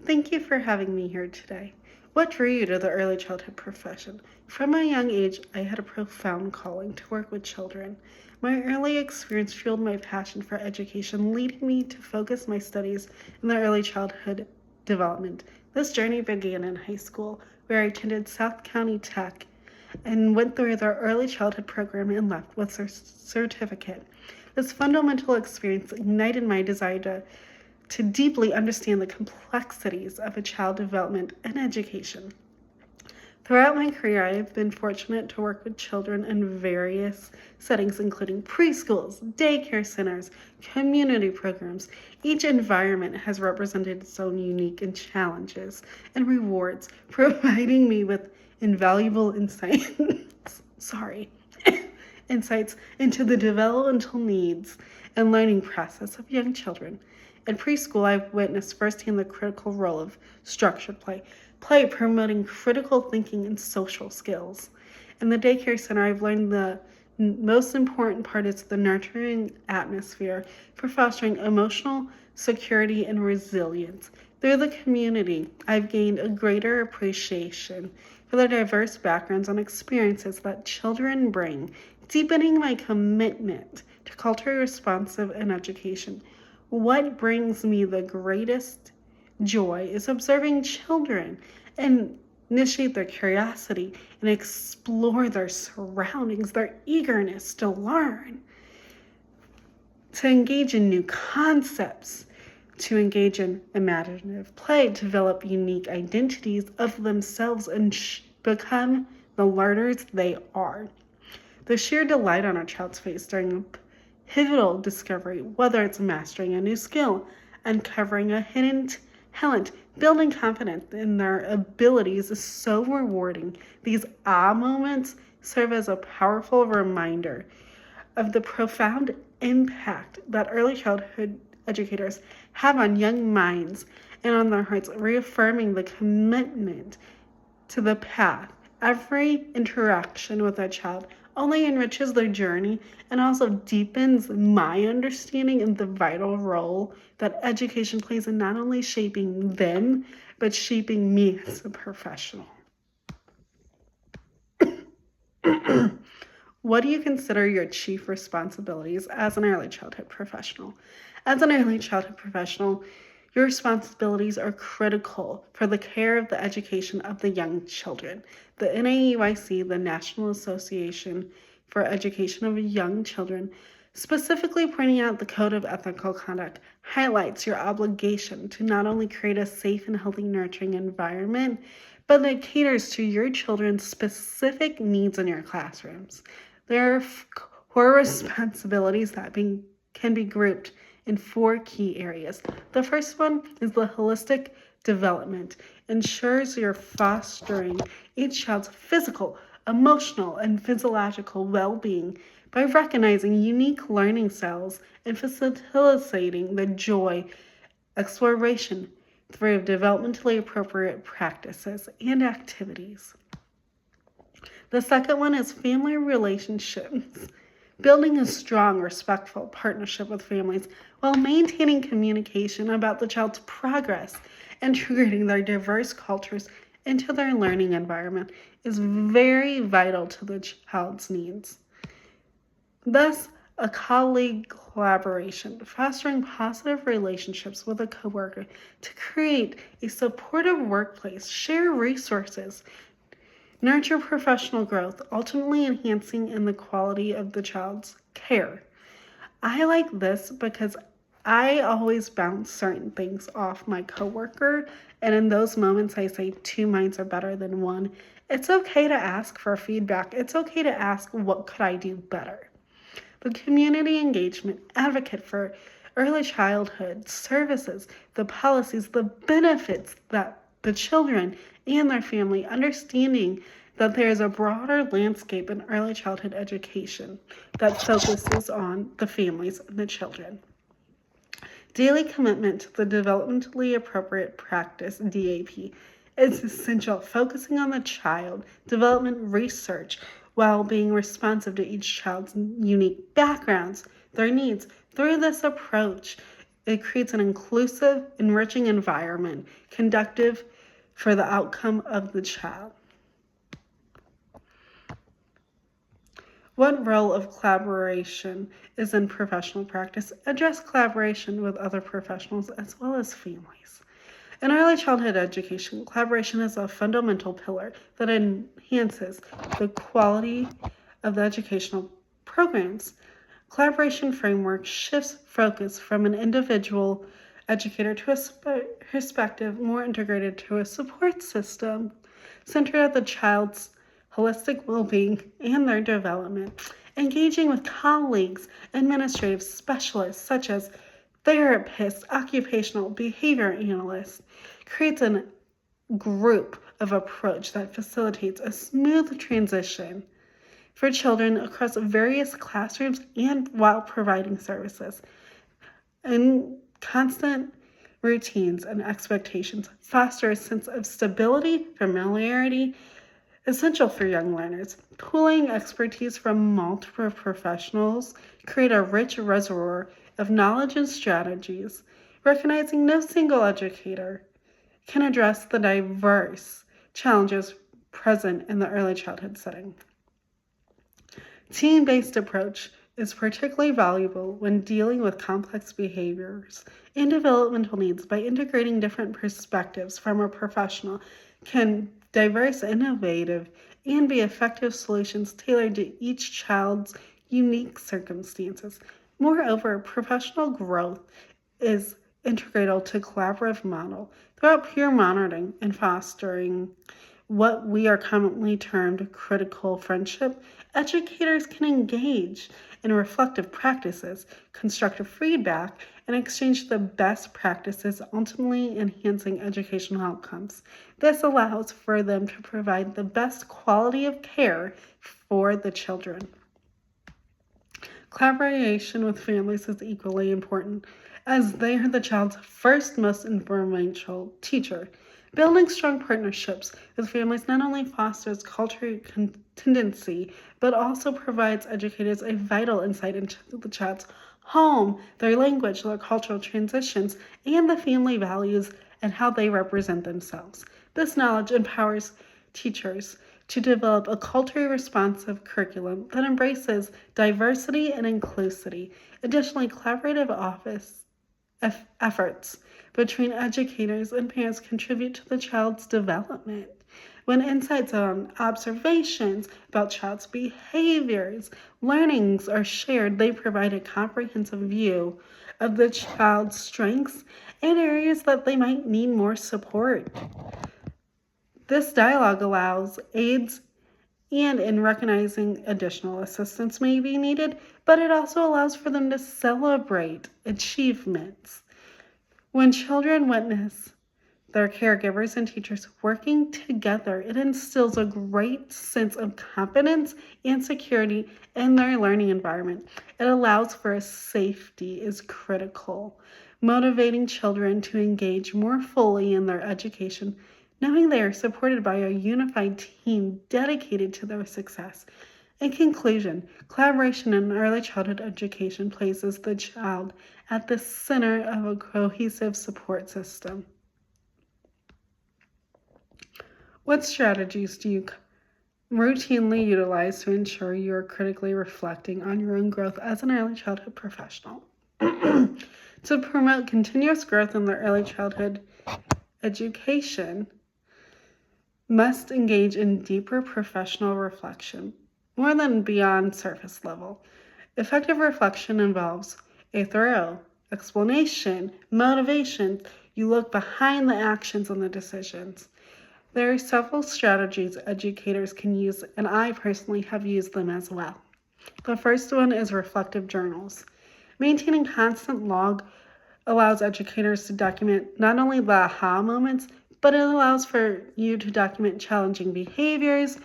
Thank you for having me here today. What drew you to the early childhood profession? From a young age, I had a profound calling to work with children. My early experience fueled my passion for education, leading me to focus my studies in the early childhood development. This journey began in high school, where I attended South County Tech and went through their early childhood program and left with a certificate. This fundamental experience ignited my desire to deeply understand the complexities of a child development and education. Throughout my career, I have been fortunate to work with children in various settings, including preschools, daycare centers, community programs. Each environment has represented its own unique and challenges and rewards, providing me with invaluable insights. Insights into the developmental needs and learning process of young children. In preschool, I've witnessed firsthand the critical role of structured play promoting critical thinking and social skills. In the daycare center, I've learned the most important part is the nurturing atmosphere for fostering emotional security and resilience. Through the community, I've gained a greater appreciation for the diverse backgrounds and experiences that children bring, deepening my commitment to culturally responsive and education. What brings me the greatest joy is observing children and initiate their curiosity and explore their surroundings, their eagerness to learn, to engage in new concepts, to engage in imaginative play, develop unique identities of themselves, and become the learners they are. The sheer delight on a child's face during a pivotal discovery, whether it's mastering a new skill, uncovering a hidden talent, building confidence in their abilities, is so rewarding. These moments serve as a powerful reminder of the profound impact that early childhood educators have on young minds and on their hearts, reaffirming the commitment to the path. Every interaction with a child only enriches their journey and also deepens my understanding of the vital role that education plays in not only shaping them, but shaping me as a professional. What do you consider your chief responsibilities as an early childhood professional? As an early childhood professional, your responsibilities are critical for the care of the education of the young children. The NAEYC, the National Association for Education of Young Children, specifically pointing out the Code of Ethical Conduct, highlights your obligation to not only create a safe and healthy nurturing environment, but that caters to your children's specific needs in your classrooms. There are core responsibilities that can be grouped in 4 key areas. The first one is the holistic development. Ensures you're fostering each child's physical, emotional, and physiological well-being by recognizing unique learning styles and facilitating the joy, exploration through developmentally appropriate practices and activities. The second one is family relationships. Building a strong, respectful partnership with families while maintaining communication about the child's progress and integrating their diverse cultures into their learning environment is very vital to the child's needs. Thus, a colleague collaboration, fostering positive relationships with a coworker to create a supportive workplace, share resources, nurture professional growth, ultimately enhancing in the quality of the child's care. I like this because I always bounce certain things off my coworker, and in those moments I say 2 minds are better than 1. It's okay to ask for feedback. It's okay to ask, what could I do better? The community engagement, advocate for early childhood services, the policies, the benefits that the children and their family, understanding that there is a broader landscape in early childhood education that focuses on the families and the children. Daily commitment to the developmentally appropriate practice, DAP, is essential, focusing on the child development research while being responsive to each child's unique backgrounds, their needs. Through this approach, It creates an inclusive, enriching environment conducive for the outcome of the child. What role of collaboration is in professional practice? Address collaboration with other professionals as well as families. In early childhood education, collaboration is a fundamental pillar that enhances the quality of the educational programs. Collaboration framework shifts focus from an individual educator to a perspective more integrated to a support system centered at the child's holistic well-being and their development. Engaging with colleagues, administrative specialists such as therapists, occupational behavior analysts, creates a group of approach that facilitates a smooth transition for children across various classrooms and while providing services. And constant routines and expectations foster a sense of stability, familiarity, essential for young learners. Pooling expertise from multiple professionals create a rich reservoir of knowledge and strategies, recognizing no single educator can address the diverse challenges present in the early childhood setting. Team-based approach is particularly valuable when dealing with complex behaviors and developmental needs. By integrating different perspectives from a professional can diverse, innovative, and be effective solutions tailored to each child's unique circumstances. Moreover, professional growth is integral to collaborative model. Throughout peer monitoring and fostering what we are commonly termed critical friendship, educators can engage in reflective practices, constructive feedback, and exchange the best practices, ultimately enhancing educational outcomes. This allows for them to provide the best quality of care for the children. Collaboration with families is equally important, as they are the child's first most influential teacher. Building strong partnerships with families not only fosters cultural tendency, but also provides educators a vital insight into the child's home, their language, their cultural transitions, and the family values and how they represent themselves. This knowledge empowers teachers to develop a culturally responsive curriculum that embraces diversity and inclusivity. Additionally, collaborative efforts between educators and parents contribute to the child's development. When insights on observations about child's behaviors, learnings are shared, they provide a comprehensive view of the child's strengths and areas that they might need more support. This dialogue allows aids and in recognizing additional assistance may be needed, but it also allows for them to celebrate achievements. When children witness their caregivers and teachers working together, it instills a great sense of confidence and security in their learning environment. It allows for a safety is critical, motivating children to engage more fully in their education, knowing they are supported by a unified team dedicated to their success. In conclusion, collaboration in early childhood education places the child at the center of a cohesive support system. What strategies do you routinely utilize to ensure you are critically reflecting on your own growth as an early childhood professional? To promote continuous growth in the early childhood education, must engage in deeper professional reflection, more than beyond surface level. Effective reflection involves a thorough explanation, motivation. You look behind the actions and the decisions. There are several strategies educators can use, and I personally have used them as well. The first one is reflective journals. Maintaining constant log allows educators to document not only the aha moments, but it allows for you to document challenging behaviors,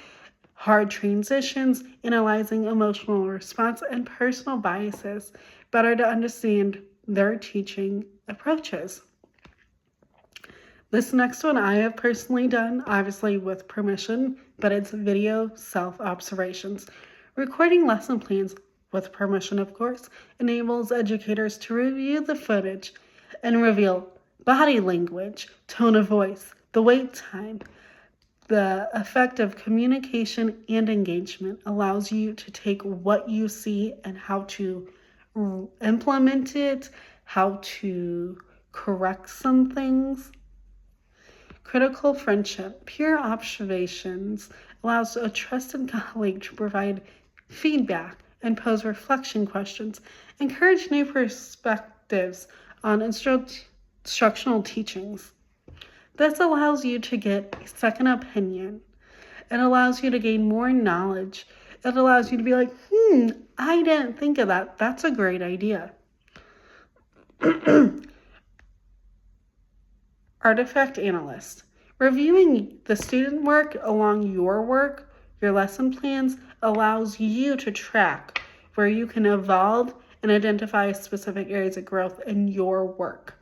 hard transitions, analyzing emotional response, and personal biases, better to understand their teaching approaches. This next one I have personally done, obviously with permission, but it's video self-observations. Recording lesson plans, with permission of course, enables educators to review the footage and reveal body language, tone of voice, the wait time. The effect of communication and engagement allows you to take what you see and how to implement it, how to correct some things. Critical friendship, peer observations allows a trusted colleague to provide feedback and pose reflection questions, encourage new perspectives on instructional teachings. This allows you to get a second opinion. It allows you to gain more knowledge. It allows you to be like, I didn't think of that. That's a great idea. Artifact analyst. Reviewing the student work along your work, your lesson plans, allows you to track where you can evolve and identify specific areas of growth in your work.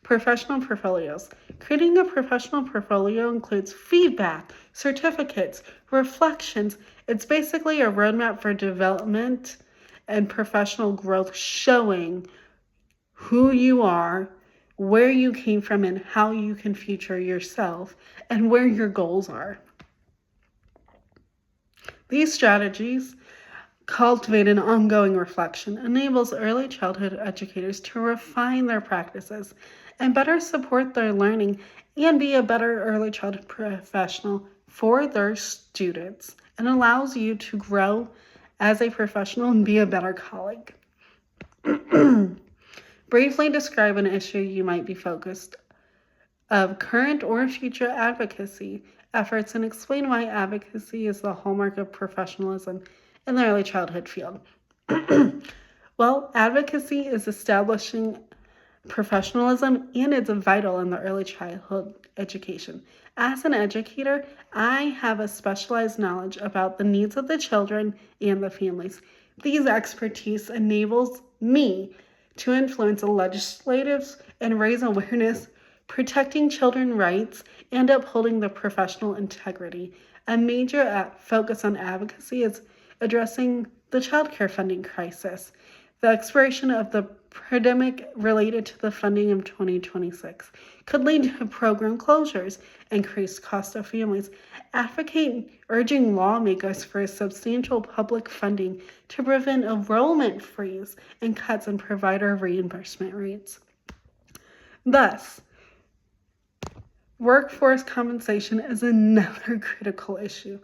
Professional portfolios. Creating a professional portfolio includes feedback, certificates, reflections. It's basically a roadmap for development and professional growth, showing who you are, where you came from, and how you can future yourself, and where your goals are. These strategies cultivate an ongoing reflection, enables early childhood educators to refine their practices and better support their learning and be a better early childhood professional for their students, and allows you to grow as a professional and be a better colleague. Briefly describe an issue you might be focused of current or future advocacy efforts and explain why advocacy is the hallmark of professionalism in the early childhood field. Well, advocacy is establishing professionalism, and it's vital in the early childhood education. As an educator, I have a specialized knowledge about the needs of the children and the families. These expertise enables me to influence the legislators and raise awareness, protecting children's rights, and upholding the professional integrity. A major focus on advocacy is addressing the child care funding crisis. The expiration of the pandemic related to the funding of 2026 could lead to program closures, increased cost of families. Advocate urging lawmakers for substantial public funding to prevent enrollment freeze and cuts in provider reimbursement rates. Thus, workforce compensation is another critical issue,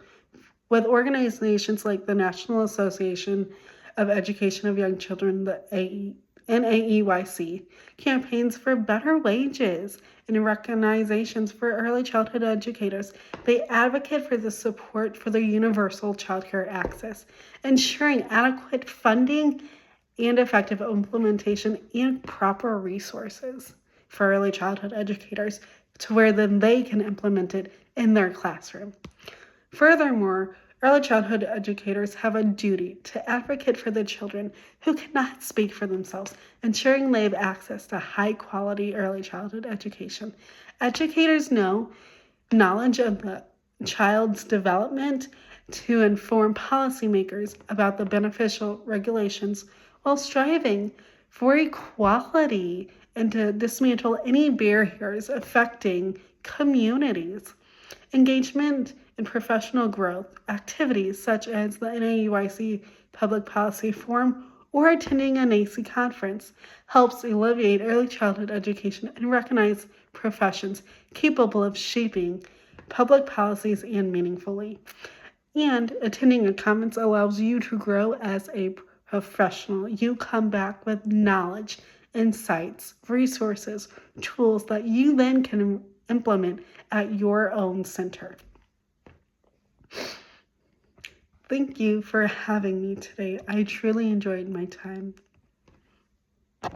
with organizations like the National Association of Education of Young Children, the NAEYC, campaigns for better wages and recognitions for early childhood educators. They advocate for the support for the universal childcare access, ensuring adequate funding and effective implementation and proper resources for early childhood educators to where then they can implement it in their classroom. Furthermore, early childhood educators have a duty to advocate for the children who cannot speak for themselves, ensuring they have access to high-quality early childhood education. Educators know knowledge of the child's development to inform policymakers about the beneficial regulations while striving for equality and to dismantle any barriers affecting communities. Engagement in professional growth activities such as the NAEYC Public Policy Forum or attending a NAEYC conference helps alleviate early childhood education and recognize professions capable of shaping public policies and meaningfully. And attending a conference allows you to grow as a professional. You come back with knowledge, insights, resources, tools that you then can implement at your own center. Thank you for having me today. I truly enjoyed my time.